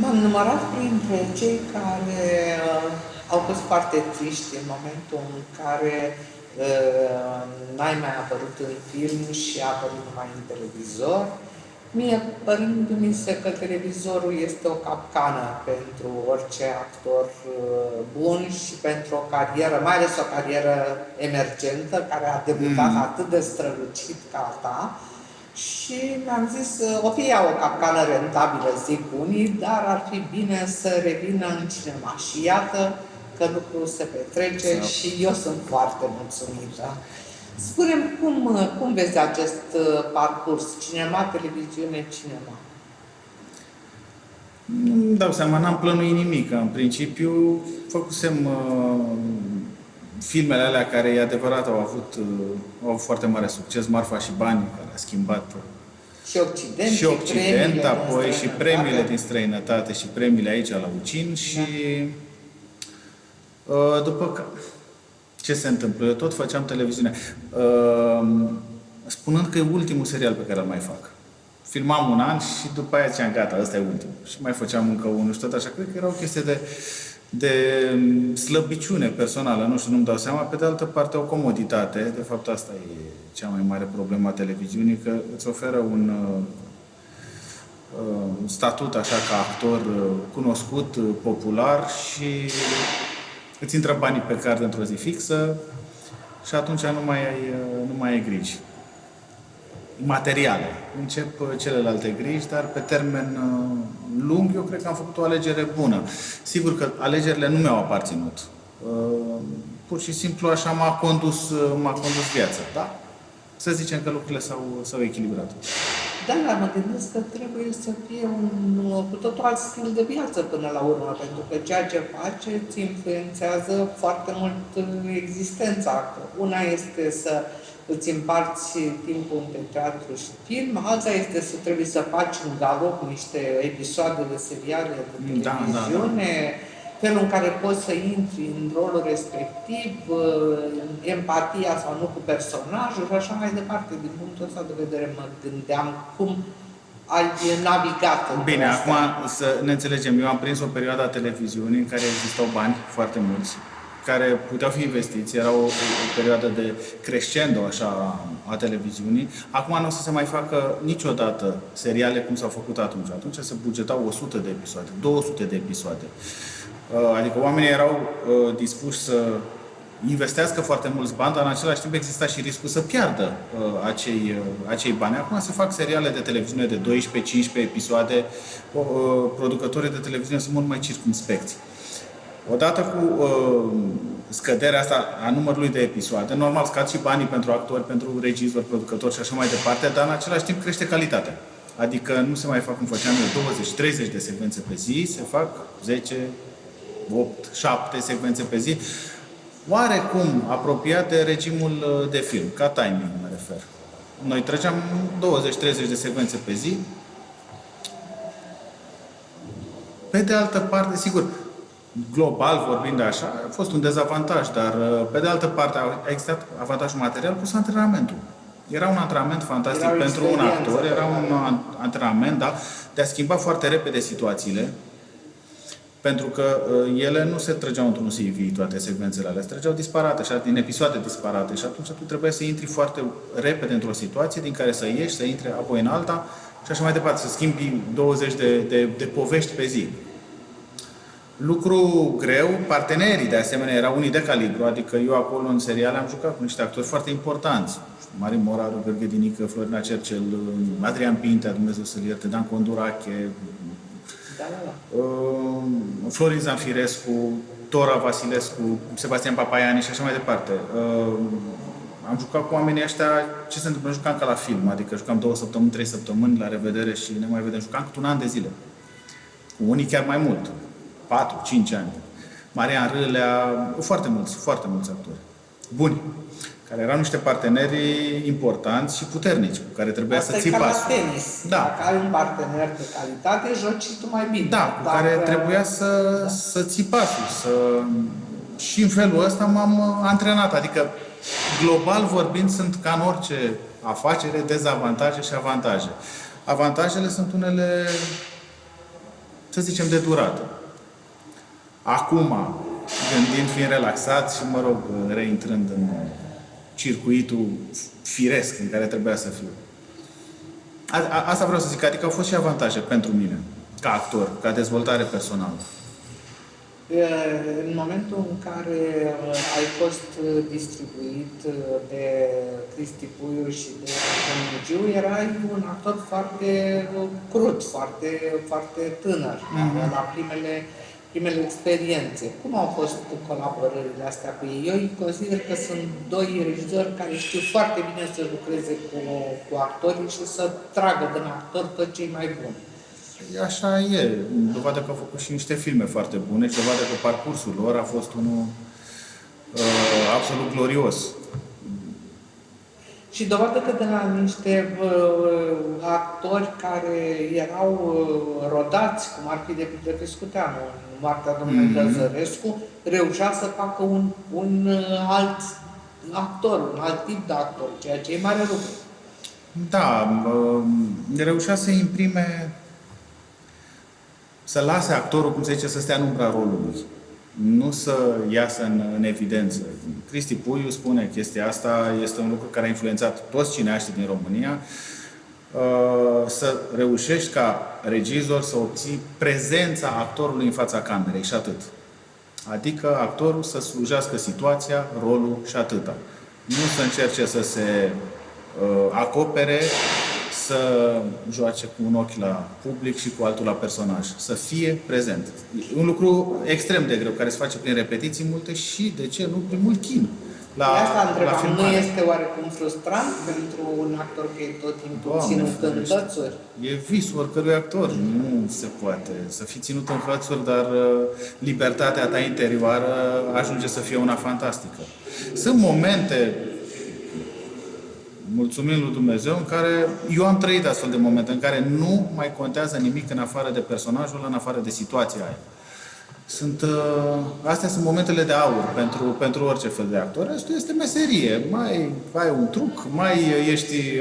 M-am numărat printre cei care au fost foarte triști în momentul în care n-ai mai apărut în film și a apărut numai în televizor. Mie, părându-mi se că televizorul este o capcană pentru orice actor bun și pentru o carieră, mai ales o carieră emergentă, care a debutat atât de strălucit ca a ta. Și mi-am zis, o fi ea o capcană rentabilă, zic unii, dar ar fi bine să revină în cinema. Și iată că lucrul se petrece și eu sunt foarte mulțumită. Spune-mi, cum vezi acest parcurs? Cinema, televiziune, cinema? Nu-mi dau seama, n-am plănuit nimic. În principiu, făcusem filmele alea care, e adevărat, au avut foarte mare succes, Marfa și Banii, care a schimbat Și Occident, și Occident, apoi și premiile din străinătate. străinătate și premiile aici la Ucin și după că ce se întâmplă? Eu tot făceam televiziune. Spunând că e ultimul serial pe care îl mai fac. Filmam un an și după aia ziceam, gata, ăsta e ultimul. Și mai făceam încă unul și tot așa. Cred că era o chestie de slăbiciune personală, nu știu, nu-mi dau seama. Pe de altă parte, o comoditate. De fapt, asta e cea mai mare problemă a televiziunii, că îți oferă un statut așa ca actor cunoscut, popular și îți intră banii pe card într-o zi fixă și atunci nu mai ai griji materiale. Încep celelalte griji, dar pe termen lung eu cred că am făcut o alegere bună. Sigur că alegerile nu mi-au aparținut. Pur și simplu așa m-a condus viața. Da? Să zicem că lucrurile s-au echilibrat. Da, dar mă gândesc că trebuie să fie un cu totul alt stil de viață până la urmă, pentru că ceea ce faci îți influențează foarte mult existența. Una este să îți împarți timpul între teatru și film, alta este să trebuie să faci în galop niște episoade de seriale de televiziune, felul în care poți să intri în rolul respectiv, empatia sau nu cu personajul și așa mai departe. Din punctul ăsta de vedere mă gândeam cum ai navigat. Bine, acum să ne înțelegem. Eu am prins o perioadă a televiziunii în care existau bani foarte mulți, care puteau fi investiți. Era o perioadă de crescendo așa a televiziunii. Acum nu o să se mai facă niciodată seriale cum s-au făcut atunci. Atunci se bugetau 100 de episoade, 200 de episoade. Adică oamenii erau dispuși să investească foarte mulți bani, dar în același timp exista și riscul să piardă acei bani. Acum se fac seriale de televiziune de 12-15 episoade. Producătorii de televiziune sunt mult mai circumspecți. Odată cu scăderea asta a numărului de episoade, normal scad și banii pentru actori, pentru regizori, producători și așa mai departe, dar în același timp crește calitatea. Adică nu se mai fac cum făceam eu 20-30 de secvențe pe zi, se fac 10, 8, 7 secvențe pe zi, oarecum apropiat de regimul de film, ca timing mă refer. Noi treceam 20-30 de secvențe pe zi. Pe de altă parte, sigur, global vorbind așa, a fost un dezavantaj, dar pe de altă parte a existat avantajul material plus antrenamentul. Era un antrenament fantastic pentru un actor, era un antrenament, da, de a schimba foarte repede situațiile, pentru că ele nu se trăgeau într-un CV, toate secvențele alea, se trăgeau disparate, așa, din episoade disparate și atunci tu trebuia să intri foarte repede într-o situație din care să ieși, să intri apoi în alta și așa mai departe, să schimbi 20 de povești pe zi. Lucru greu, partenerii de asemenea erau unii de calibru, adică eu acolo în seriale am jucat cu niște actori foarte importanți. Marin Moraru, Gărghedinică, Florina Cercel, Adrian Pintea, Dumnezeu să-l ierte, Dan Condurache, Florin Zanfirescu, Tora Vasilescu, Sebastian Papaiani și așa mai departe. Am jucat cu oamenii ăștia, ce se întâmplă? Jucam ca la film, adică jucam 2 săptămâni, 3 săptămâni, la revedere și ne mai vedem. Jucam cât un an de zile. Cu unii chiar mai mult. 4, 5 ani. Marian Râlea, foarte mulți actori. Buni. Care erau niște parteneri importanți și puternici, cu care trebuia să ții pasul. Asta e ca la tenis. Da. Dacă ai un partener de calitate, joci și tu mai bine. Da, cu care trebuia să ții pasul. Și în felul ăsta m-am antrenat. Adică, global vorbind, sunt ca în orice afacere, dezavantaje și avantaje. Avantajele sunt unele să zicem, de durată. Acum, gândind, fiind relaxat și, mă rog, reintrând în circuitul firesc în care trebuia să fiu. Asta vreau să zic, adică au fost și avantaje pentru mine, ca actor, ca dezvoltare personală. În momentul în care ai fost distribuit de Cristi Puiu și de Mugiu, erai un actor foarte crud, foarte tânăr, la primele experiențe. Cum au fost colaborările astea cu ei? Eu îi consider că sunt doi regizori care știu foarte bine să lucreze cu actorii și să tragă din actor tot cei mai buni. Așa e. Dovadă că au făcut și niște filme foarte bune și dovadă că parcursul lor a fost unul absolut glorios. Și dovadă că de la niște actori care erau rodați, cum ar fi de Pescuteanu, în Moartea domnului Găzărescu, reușea să facă un alt actor, un alt tip de actor, ceea ce e mare lucru. Da, reușea să imprime, să lase actorul, cum se zice, să stea în umbra rolului, nu să iasă în evidență. Cristi Puiu spune chestia asta, este un lucru care a influențat toți cineaștii din România, să reușești ca regizor să obții prezența actorului în fața camerei și atât. Adică actorul să slujească situația, rolul și atâta. Nu să încerce să se acopere, să joace cu un ochi la public și cu altul la personaj. Să fie prezent. E un lucru extrem de greu, care se face prin repetiții multe și, de ce nu, prin mult chin. Asta întrebam, nu este oarecum frustrant pentru un actor că e tot timpul ținut în hățuri? E visul oricărui actor. Nu se poate să fii ținut în hățuri, dar libertatea ta interioară ajunge să fie una fantastică. Sunt momente, mulțumim lui Dumnezeu, în care eu am trăit astfel de momente, în care nu mai contează nimic în afară de personajul, în afară de situația aia. Astea sunt momentele de aur pentru orice fel de actor. Restul este meserie. Mai ai un truc,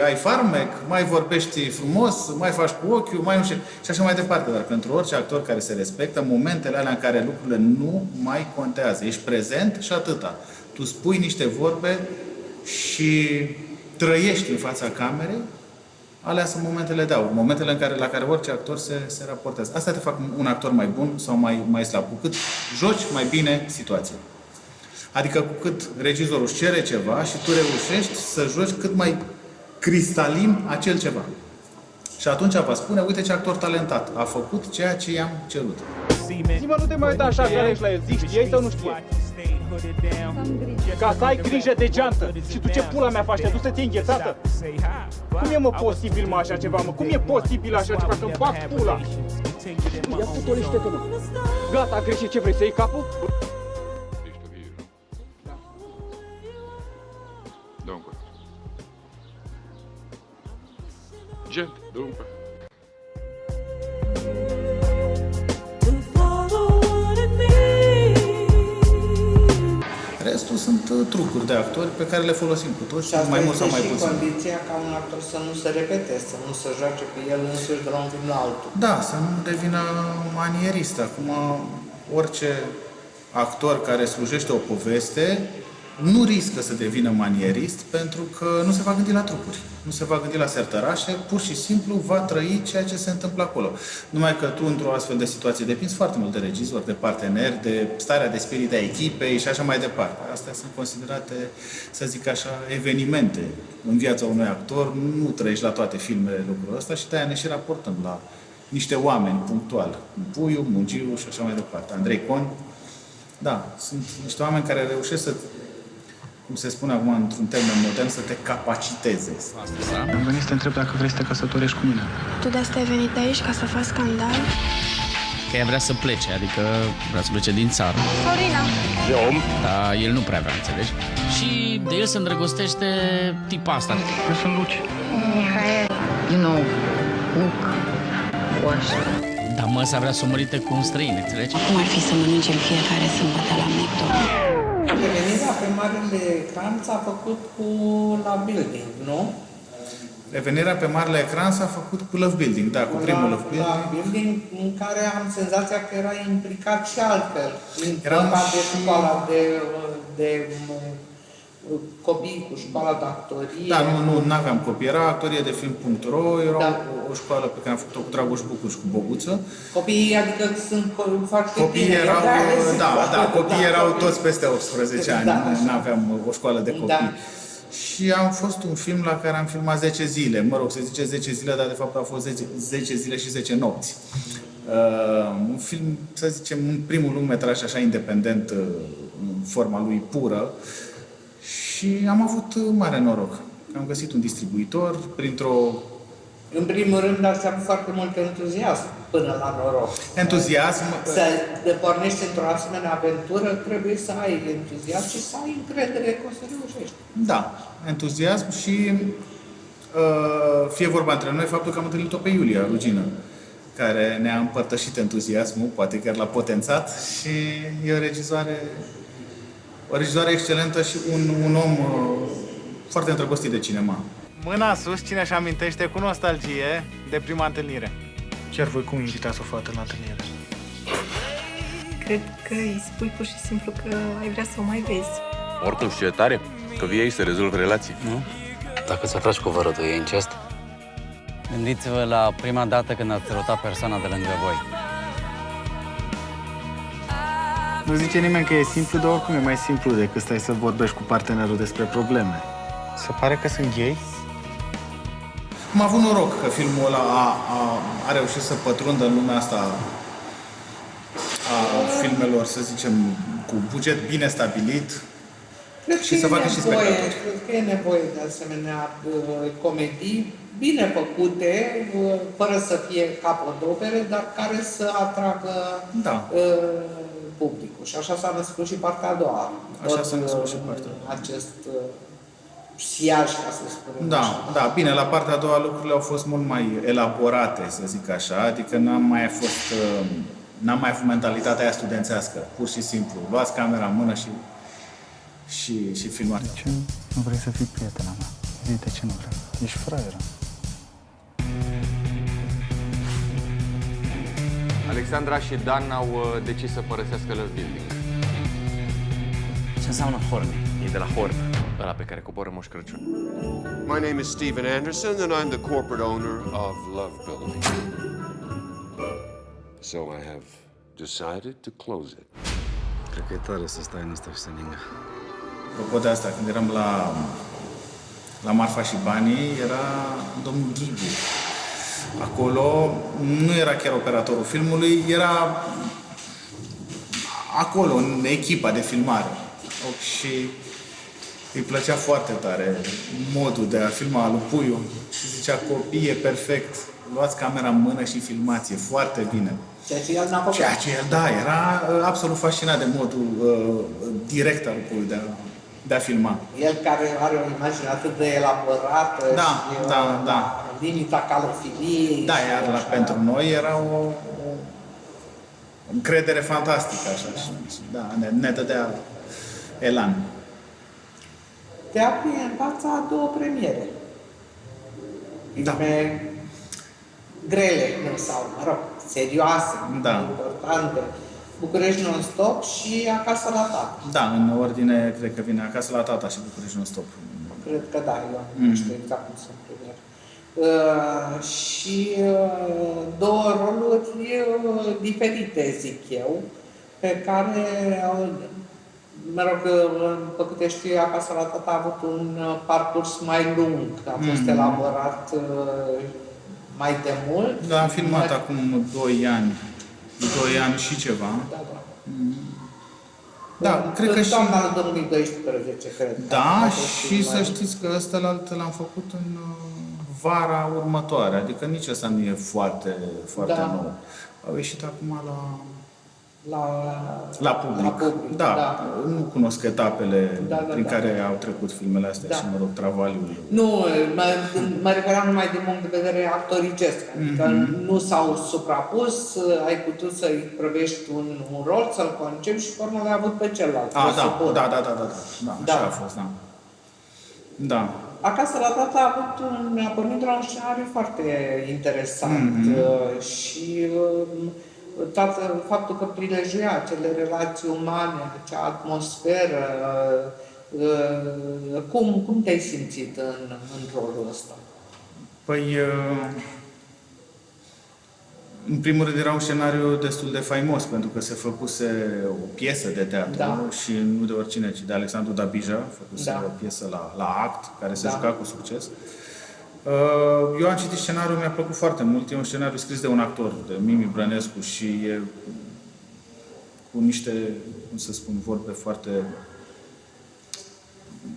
ai farmec, mai vorbești frumos, mai faci cu ochiul, mai nu știu, și așa mai departe. Dar pentru orice actor care se respectă, momentele alea în care lucrurile nu mai contează. Ești prezent și atâta. Tu spui niște vorbe și trăiești în fața camerei, alea sunt momentele de aur, momentele la care orice actor se raportează. Asta te fac un actor mai bun sau mai slab, cu cât joci mai bine situația. Adică cu cât regizorul își cere ceva și tu reușești să joci cât mai cristalin acel ceva. Și atunci va spune, uite ce actor talentat, a făcut ceea ce i-am cerut. Zi-mă, nu te mai uita așa că ești la el, zici, știai sau nu știi? Ca să ai grijă de geantă. Și tu ce pula mea faci? Te duci să ți-ai înghețată? Cum e, mă, posibil, mă, așa ceva, mă? Cum e posibil așa ceva, că-mi bag pula? Ia putolește-te, mă. Gata, a greșit, ce vrei, să iei capul? Ești Ovidiu, nu? Da. Dă-mi coace. Gent, dă-mi coace. Restul sunt trucuri de actori pe care le folosim cu toți, mai mult sau mai puțin. Și condiția ca un actor să nu se repete, să nu se joace pe el însuși de la un film la altul. Da, să nu devină manierist. Acum, orice actor care slujește o poveste nu riscă să devină manierist pentru că nu se va gândi la trucuri, nu se va gândi la sertărașe, pur și simplu va trăi ceea ce se întâmplă acolo. Numai că tu, într-o astfel de situație, depinzi foarte mult de regizor, de parteneri, de starea de spirit a echipei și așa mai departe. Astea sunt considerate, să zic așa, evenimente în viața unui actor. Nu trăiești la toate filmele lucrul ăsta și de-aia ne și raportăm la niște oameni punctual. Puiu, Mugiu și așa mai departe. Andrei Con. Da, sunt niște oameni care reușesc să, cum se spune acum într-un termen modern, să te capaciteze. Am venit să te întreb dacă vrei să te căsătorești cu mine. Tu de asta ai venit aici, ca să faci scandal? Că ea vrea să plece, adică vrea să plece din țară. Florina! De om? Dar el nu prea vrea, înțelegi? Și de el se îndrăgostește tipa asta. Eu sunt Luci. Mihail. You know, Luc, Oașa. Dar măsa vrea să o mărite cu un străin, înțelegi? Cum ar fi să mănânci în fiecare sâmbătă la McDonald's? Revenirea pe marele ecran s-a făcut la building, nu? Revenirea pe marele ecran s-a făcut cu Love Building, da, cu primul Love Building. La building, în care am senzația că era implicat și altfel. Eram Vorba de și- școala de copii cu școala de actorie. Da, nu aveam copii, era actorie de film.ro, era Da. o școală pe care am făcut-o cu Dragoș Bucur și cu Bobuță. Copiii, adică sunt foarte Copiii tineri, erau, de-aia zic, copiii da, erau copii. toți peste 18 ani, Da, nu așa. aveam o școală de copii. Da. Și am fost un film la care am filmat 10 zile, mă rog, se zice 10 zile, dar de fapt au fost 10 zile și 10 nopți. Un film, să zicem, un primul lungmetraj așa independent, în forma lui pură. Și am avut mare noroc. Am găsit un distribuitor printr-o În primul rând, ar trebui foarte mult entuziasm până la noroc. entuziasm. Să te pornești într-o asemenea aventură, trebuie să ai entuziasm și să ai încredere că o să reușești. Da, entuziasm și fie vorba între noi faptul că am întâlnit-o pe Iulia Rugină, care ne-a împărtășit entuziasmul, poate chiar l-a potențat și e o regizoare excelentă și un om foarte îndrăgostit de cinema. Mâna sus, cine își amintește cu nostalgie de prima întâlnire? Chiar voi cum invitați o fată la întâlnire? Cred că îi spui pur și simplu că ai vrea să o mai vezi. Oricum știu ce e tare, că vii aici să rezolvi relații. Nu? Dacă ți atragi cuvărătul, e incest? Gândiți-vă la prima dată când ați sărutat persoana de lângă voi. Nu zice nimeni că e simplu, dar oricum e mai simplu decât stai să vorbești cu partenerul despre probleme. Se pare că sunt gay? Am avut noroc că filmul ăla a reușit să pătrundă în lumea asta a filmelor, să zicem, cu buget bine stabilit. Cred Și că să e facă și nevoie, spectatori. cred că e nevoie de asemenea comedii bine făcute, fără să fie capodopere, dar care să atragă Da. publicul. Și așa s-a născut și partea a doua. Așa Tot, s-a născut și partea a doua. Acest siaj, ca să spunem Da, așa. da, bine, la partea a doua lucrurile au fost mult mai elaborate, să zic așa, adică n-am mai avut mentalitatea aia studențească, pur și simplu. Luați camera în mână și filmați. De ce nu vrei să fii prietena mea? Zi, de ce nu vrei? Ești fraieră. Alexandra și Dan au decis să părăsească Love Building. Ce înseamnă horny? E de la Horn, ăla pe care coboră Moș Crăciun. My name is Steven Anderson, and I'm the corporate owner of Love Building. So I have decided to close it. Cred că e tare să stai în ăsta și să ningă. Apropo de asta, când eram la Marfa și Banii, era domnul Ghibu. Acolo nu era chiar operatorul filmului, era acolo, în echipa de filmare. Și îi plăcea foarte tare modul de a filma lui Puiu. Și zicea, copii, e perfect, luați camera în mână și filmați, e foarte bine. Ceea ce el n-a făcut. Ceea ce el, da, era absolut fascinat de modul direct al lui Puiu de a filma. El care are o imagine atât de elaborată Da, și da. limita calofiliei. Da, și iar așa. pentru noi era o încredere fantastică, așa, și da, ne dădea elan. Te afli în fața a două premiere. Filme grele, nu, sau, mă rog, serioase, Da. importante. București non-stop și Acasă la tată. Da, în ordine, cred că vine Acasă la tata și București non-stop. Cred că da, eu nu știu exact cum sunt premiere. Și două roluri diferite, zic eu, pe care, mă rog, pe câte știu eu, Acasă la tata a avut un parcurs mai lung, a fost elaborat mai de mult. Da, am filmat acum 2 ani și ceva. Da, da. Da, cred că și... Toamna lui 2012, cred. Da, și să știți că ăsta l-am făcut în vara următoare, adică nici ăsta nu e foarte Da. nou. Au ieșit acum la public. Da, nu cunosc etapele prin care au trecut filmele astea și, mă rog, travaliul. Nu, mă referam numai din punct de vedere actoricesc, adică nu s-au suprapus, ai putut să-i prăvești un rol, să-l concepi și pe urmă l-ai avut pe celălalt. Da, așa a fost, da. Da. Acasă la tata mi-a pornit la un scenariu foarte interesant și faptul că prilejuia acele relații umane, acea atmosferă. Cum te-ai simțit în rolul ăsta? Păi, în primul rând era un scenariu destul de faimos, pentru că se făcuse o piesă de teatru și nu de oricine, ci de Alexandru Dabija, făcuse o piesă la Act, care se juca cu succes. Eu am citit scenariul, mi-a plăcut foarte mult. E un scenariu scris de un actor, de Mimi Brănescu, și e cu niște, cum să spun, vorbe foarte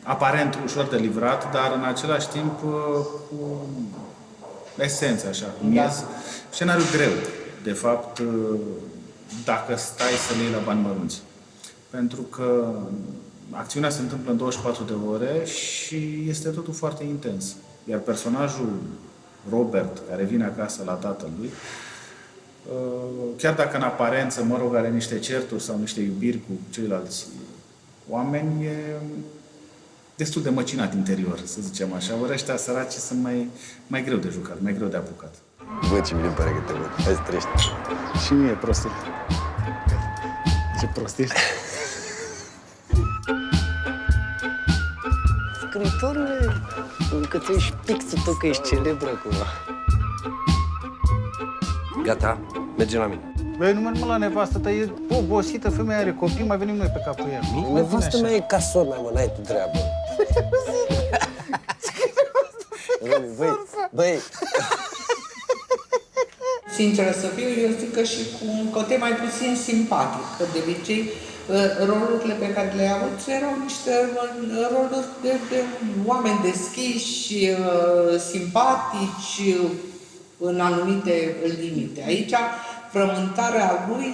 aparent ușor de livrat, dar în același timp cu esență, așa, cu miez. Scenariu greu, de fapt, dacă stai să-l iei la bani mărunți. Pentru că acțiunea se întâmplă în 24 de ore și este totul foarte intens. Iar personajul Robert, care vine acasă la tatălui, chiar dacă în aparență, mă rog, are niște certuri sau niște iubiri cu ceilalți oameni, e destul de măcinat interior, să zicem așa. Ori ăștia săraci sunt mai greu de jucat, mai greu de apucat. Bă, ce bine pare că te văd. Hai să trăiești. Și mie prostie. Ce prost ești. Scriitorule, încă tu ești pixul tău, că ești celebră acum. Gata, mergem la mine. Băi, nu merg la nevastă ta, e obosită, femeia are copii, mai venim noi pe capul ei. Nevastă mea e ca sora mea, mă, n-ai tu treabă. Băi. Sincer să fiu, eu zic că și cu un cote mai puțin simpatic, că de obicei rolurile pe care le-ai avut erau niște roluri de oameni deschiși, simpatici, în anumite limite. Aici, frământarea lui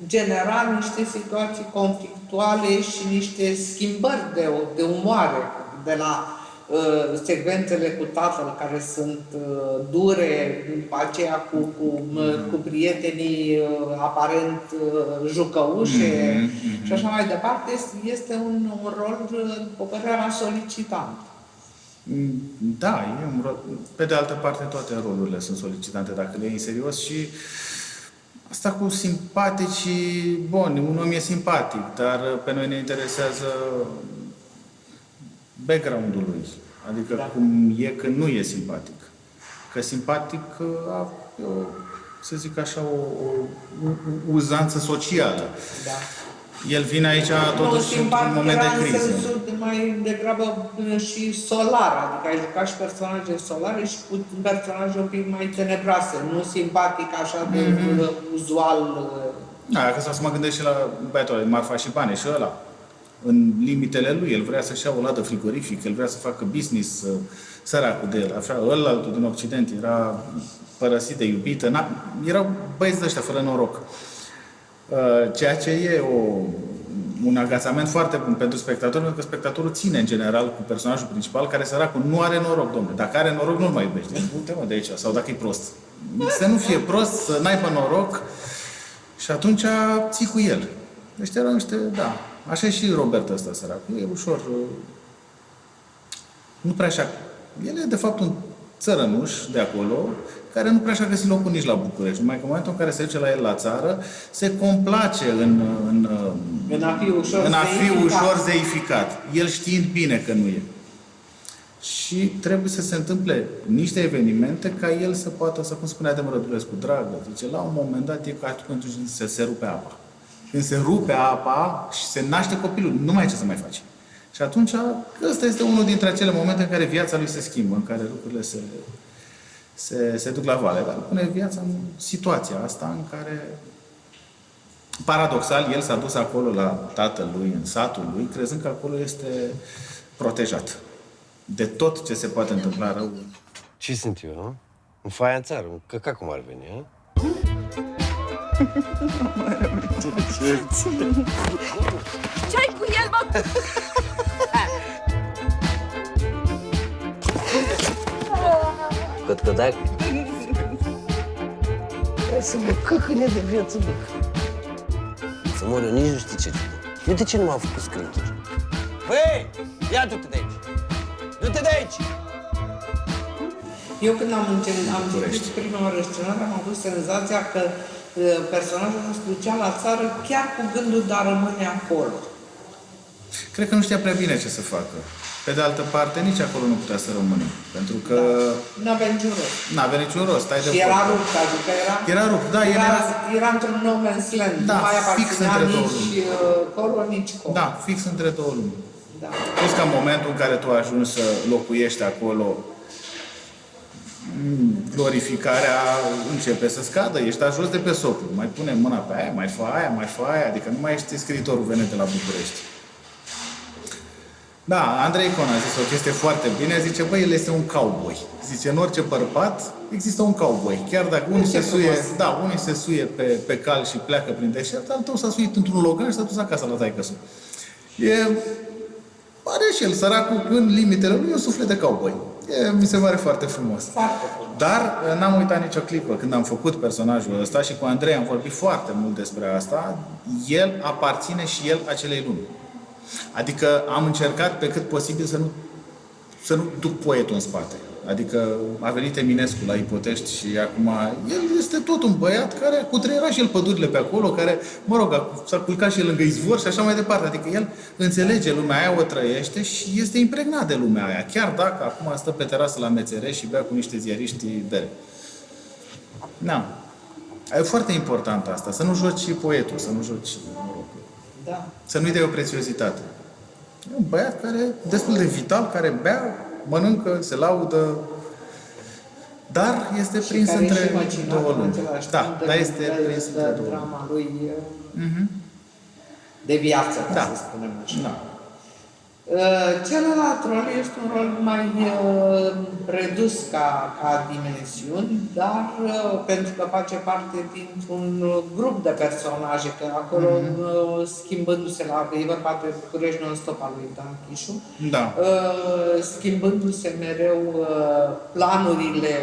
genera niște situații conflictuale și niște schimbări de umoare de la secvențele cu tatăl, care sunt dure, după aceea cu prietenii aparent jucăușe și așa mai departe. Este un rol, după părerea mea, solicitant. Da, e un rol. Pe de altă parte, toate rolurile sunt solicitante dacă le iei în serios și asta cu simpaticii, bun, un om e simpatic, dar pe noi ne interesează background-ul lui. Adică cum e când nu e simpatic. Că simpatic să zic așa, o uzanță socială. Da. El vine aici totuși într-un moment de criză. Simpatic era în sensul mai degrabă și solar, adică ai jucat și personaje solare și cu personaje un pic mai tenebrase, nu simpatic așa de uzual. Da, că să mă gândesc și la băiatul ăla, Marfa și Bane, și ăla. În limitele lui, el vrea să-și ia o ladă frigorifică, el vrea să facă business săracul de el. Așa, ălaltul din Occident era părăsit de iubită, erau băieți de ăștia fără noroc. Ceea ce e un agațament foarte bun pentru spectator, pentru că spectatorul ține în general cu personajul principal, care săracul nu are noroc, domnule. Dacă are noroc, nu-l mai iubește. Uite-mă de aici, sau dacă e prost. Să nu fie prost, să n-aibă noroc și atunci ții cu el. Ăștia erau niște, da. Așa e și Robert ăsta, săracul. E ușor... Nu prea așa... El e, de fapt, un țărănuș de acolo, care nu prea și-a găsit locul nici la București. Numai că în momentul în care se duce la el la țară, se complace în a fi ușor zeificat. El știind bine că nu e. Și trebuie să se întâmple niște evenimente ca el să poată, să cum spunea Adem Rădulescu, dragă, zice, la un moment dat e ca atunci când se rupe apa. Când se rupe apa și se naște copilul, nu mai e ce să mai faci. Și atunci, ăsta este unul dintre acele momente în care viața lui se schimbă, în care lucrurile se duc la vale. Dar pune viața în situația asta în care, paradoxal, el s-a dus acolo la tatăl lui, în satul lui, crezând că acolo este protejat de tot ce se poate întâmpla rău. Ce sunt eu, nu? Un faia în țară, un căcac cum ar veni, hă? Ce-ai cu el, mă? Căt-cădac? Hai să mă căcâne de viață, bă. Să mor eu, nici nu știi ce. Eu de ce nu m-am făcut scriitor? Băi, ia du-te de aici! Du-te de aici! Eu când am citit prima oară scenariul, am avut senzația că personajul ăsta se ducea la țară chiar cu gândul de a rămâne acolo. Cred că nu știa prea bine ce să facă. Pe de altă parte, nici acolo nu putea să rămână. Pentru că... Nu avea niciun rost. N-avea niciun rost. Și era rupt, adică era rupt, da. Era într-un no man's land. Da, nu mai fix aparținea între două nici lumi. colo, nici colo. Da, fix între două lumi. Da. Plus că în momentul în care tu ajungi să locuiești acolo, glorificarea începe să scadă, ești jos de pe soclu. Mai pune mâna pe aia, mai fă aia, mai fă aia, adică nu mai ești scriitorul venit de la București. Da, Andrei Icon a zis o chestie foarte bine, zice, băi, el este un cowboy. Zice, în orice bărbat există un cowboy. Chiar dacă unii se suie pe cal și pleacă prin deșert, al tău s-a suit într-un Logan și s-a dus acasă la taică-su. Pare și el, săracul, în limitele lui, un suflet de cowboy. Mi se pare foarte frumos. Dar n-am uitat nicio clipă când am făcut personajul ăsta și cu Andrei am vorbit foarte mult despre asta. El aparține și el acelei lumi. Adică am încercat pe cât posibil să nu duc poetul în spate. Adică a venit Eminescu la Ipotești și acum el este tot un băiat care cutreiera și el pădurile pe acolo, care, mă rog, s-a culcat și el lângă izvor și așa mai departe. Adică el înțelege lumea aia, o trăiește și este impregnat de lumea aia. Chiar dacă acum stă pe terasă la Mețerești și bea cu niște ziariști bere. Da. E foarte important asta, să nu joci poetul, să nu joci, mă rog, să nu-i dai o prețiozitate. E un băiat care destul de vital, care bea, mănâncă, se laudă, dar este prins între două lumi. Da, dar este prins între două lumi. Drama lui de viață, ca să spunem așa. Da. Celălalt rol este un rol mai redus ca dimensiuni, dar pentru că face parte dintr-un grup de personaje, că acolo schimbându-se e vorba de București non-stop al lui Dan Chișu, schimbându-se mereu planurile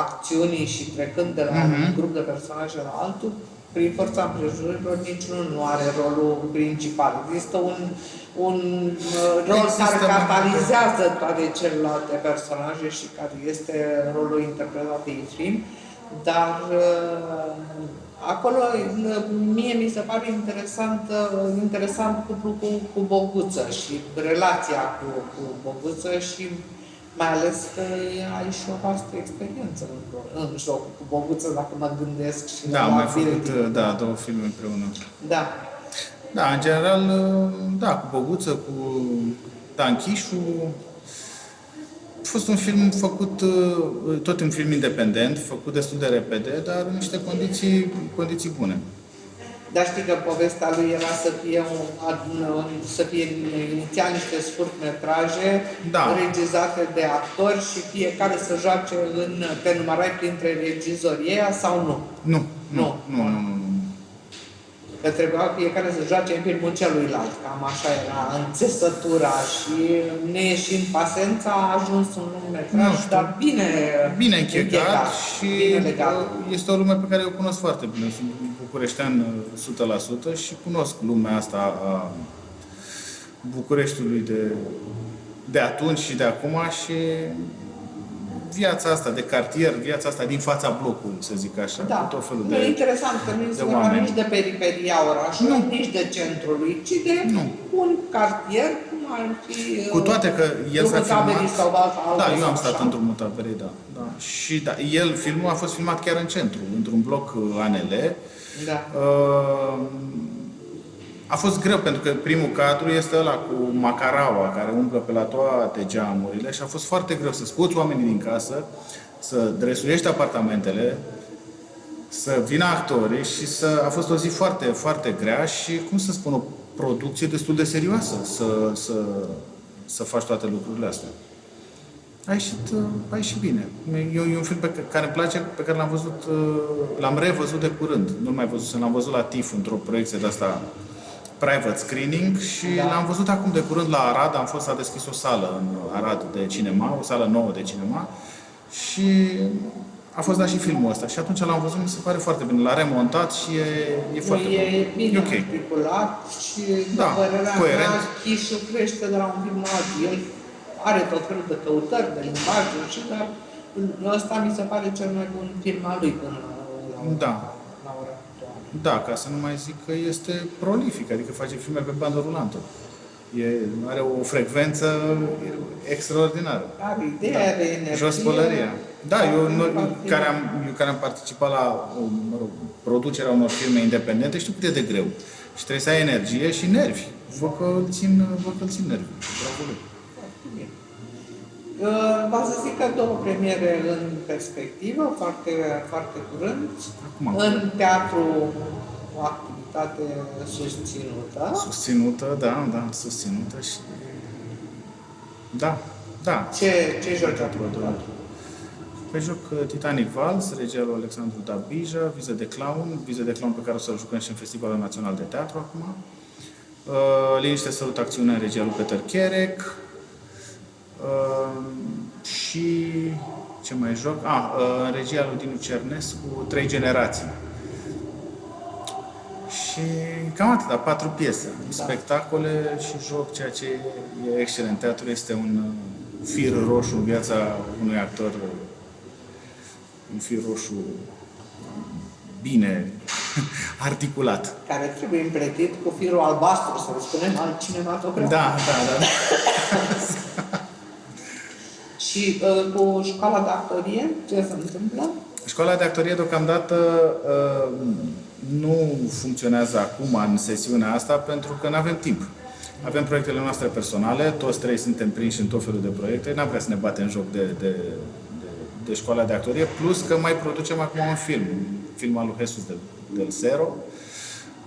acțiunii și trecând de la un grup de personaje la altul, prin forța împrejurilor, niciunul nu are rolul principal. Există un rol care catalizează toate celelalte personaje și care este rolul interpretat de Efrim, dar acolo mie mi se pare interesant cuplul cu Boguță și relația cu Boguță și mai ales că ai și o vastă experiență în jocul cu Boguță, dacă mă gândesc și da, am mai făcut două filme împreună. Da. Da, în general, da, cu Boguță, cu Dan Chișu. A fost un film făcut, tot un film independent, făcut destul de repede, dar în niște condiții bune. Dar știi că povestea lui era să fie inițial niște scurtmetraje regizate de actori și fiecare să joace te numărai printre regizori ăia sau nu? Nu. Că trebuia fiecare să joace în filmul celuilalt, cam așa era înțesătura și neieșind pasența a ajuns un lungmetraj, dar bine închegat și este o lume pe care o cunosc foarte bine. Sunt bucureștean 100% și cunosc lumea asta a Bucureștiului de atunci și de acum și viața asta de cartier, viața asta din fața blocului, să zic așa, cu tot felul de interesant că nu este vorba nici de periferia orașului, nici de centrului, ci de un cartier, cum ar fi cu toate că el s-a filmat... sau da, eu am stat într-un Mutaverei, da. Și filmul a fost filmat chiar în centru, într-un bloc ANL. Da. A fost greu, pentru că primul cadru este ăla cu macaraua, care umblă pe la toate geamurile și a fost foarte greu să scoți oamenii din casă, să dresuiești apartamentele, să vină actorii și a fost o zi foarte, foarte grea și, cum să spun, o producție destul de serioasă să faci toate lucrurile astea. A ieșit bine. E un film pe care îmi place, pe care l-am revăzut de curând. Nu-l mai văzusem, l-am văzut la TIFF într-o proiecție de asta private screening și l-am văzut acum de curând la Arad. S-a deschis o sală în Arad de cinema, o sală nouă de cinema și a fost dat și filmul ăsta și atunci l-am văzut, mi se pare foarte bine. L-a remontat și e foarte bun. E bine ok. articulat și, Da, părerea coerent. mea, Chișu crește de la un film la altul. El are tot felul de căutări, de limbajuri și dar ăsta mi se pare cel mai bun film al lui până la ora actuală. Da, ca să nu mai zic că este prolific, adică face filme pe bandă rulantă. Are o frecvență extraordinară. Are idee, are energie. Jos pălăria. Da, eu care am participat la producerea unor filme independente, știu cât e de greu. Și trebuie să ai energie și nervi. Vă că îl țin nervi. Bravo lui. V-a să zic că 2 premiere în perspectivă, foarte, foarte curând. Acum. În teatru, o activitate susținută. Susținută, da, susținută și... Da. Ce joci acolo? Păi joc Titanic Vals, regia lui Alexandru Dabija, Viză de Clown pe care o să-l jucăm și în Festivalul Național de Teatru acum. Liniște, Sălut, Acțiune, în regia lui Peter Cherec. Și ce mai joc? În regia lui Dinu Cernescu, 3 generații. Și cam atâta, 4 piese, spectacole și joc, ceea ce e excelent. Teatrul este un fir roșu în viața unui actor, un fir roșu bine articulat. Care trebuie împletit cu firul albastru, să-l spunem, al cinematografului. Da. Și cu școala de actorie, ce se întâmplă? Școala de actorie deocamdată nu funcționează acum în sesiunea asta pentru că nu avem timp. Avem proiectele noastre personale, toți 3 suntem prinși în tot felul de proiecte, n-am vrea să ne batem joc de școala de actorie, plus că mai producem acum un film al lui Jesus del Cero,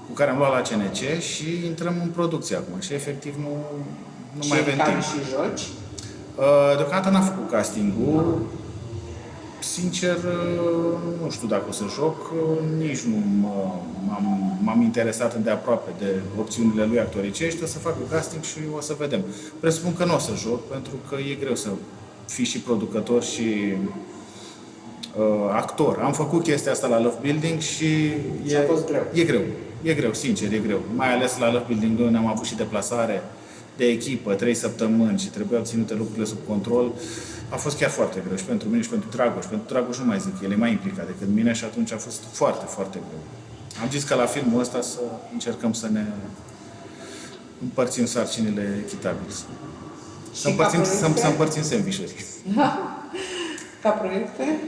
cu care am luat la CNC și intrăm în producție acum și efectiv nu mai avem timp. Și joci? Deocamdată n-am făcut casting-ul. Sincer, nu știu dacă o să joc, nici nu m-am interesat îndeaproape de opțiunile lui actoricești, o să fac un casting și o să vedem. Presupun că nu o să joc, pentru că e greu să fii și producător și actor. Am făcut chestia asta la Love Building și a fost greu. E greu, sincer, e greu. Mai ales la Love Building 2 am avut și deplasare de echipă, 3 săptămâni și trebuiau ținute lucrurile sub control. A fost chiar foarte greu și pentru mine și pentru Dragoș. Pentru Dragoș nu mai zic, el e mai implicat decât mine și atunci a fost foarte, foarte greu. Am zis că la filmul ăsta să încercăm să ne împărțim sarcinile echitabil. Să împărțim sandvișuri. Ca proiecte?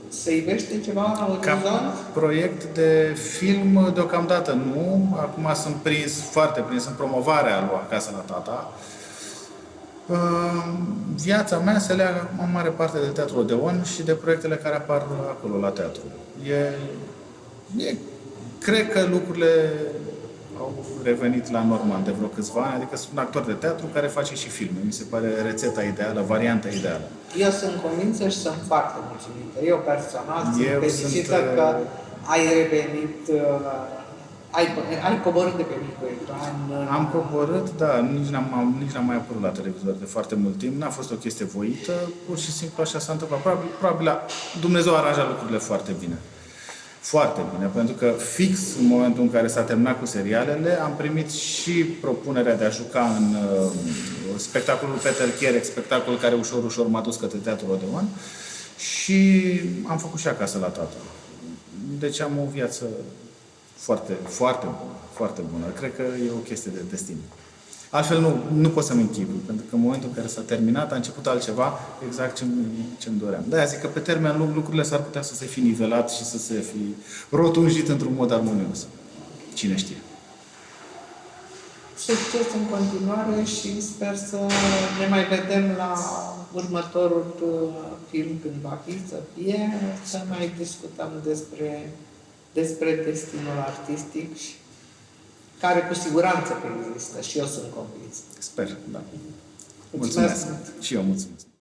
Se ivește ceva la orizont? Proiect de film, deocamdată nu. Acum sunt foarte prins în promovarea lui Acasă la Tata. Viața mea se leagă în mare parte de Teatrul Odeon și de proiectele care apar acolo la teatru. Cred că lucrurile au revenit la normă de vreo câțiva ani, adică sunt un actor de teatru care face și filme. Mi se pare rețeta ideală, varianta ideală. Eu sunt convinsă și sunt foarte mulțumită. Eu personal sunt fericită că ai revenit, ai coborât de pe micul ecran. Am coborât, da, nici n-am mai apărut la televizor de foarte mult timp. N-a fost o chestie voită, pur și simplu așa s-a întâmplat. Probabil Dumnezeu a aranjat lucrurile foarte bine. Foarte bine, pentru că fix în momentul în care s-a terminat cu serialele, am primit și propunerea de a juca în spectacolul Peter Cherec, spectacol care ușor m-a dus către Teatrul Odeon și am făcut și Acasă la Tata. Deci am o viață foarte, foarte bună, foarte bună. Cred că e o chestie de destin. Altfel nu pot să-mi închipui, pentru că în momentul în care s-a terminat a început altceva, exact ce-mi doream. De-aia zic că pe termen lung lucrurile s-ar putea să se fi nivelat și să se fi rotunjit într-un mod armonios. Cine știe. Succes în continuare și sper să ne mai vedem la următorul film când va fi, să fie, să mai discutăm despre destinul artistic care cu siguranță există și eu sunt convins. Sper, da. Mulțumesc. Și eu mulțumesc.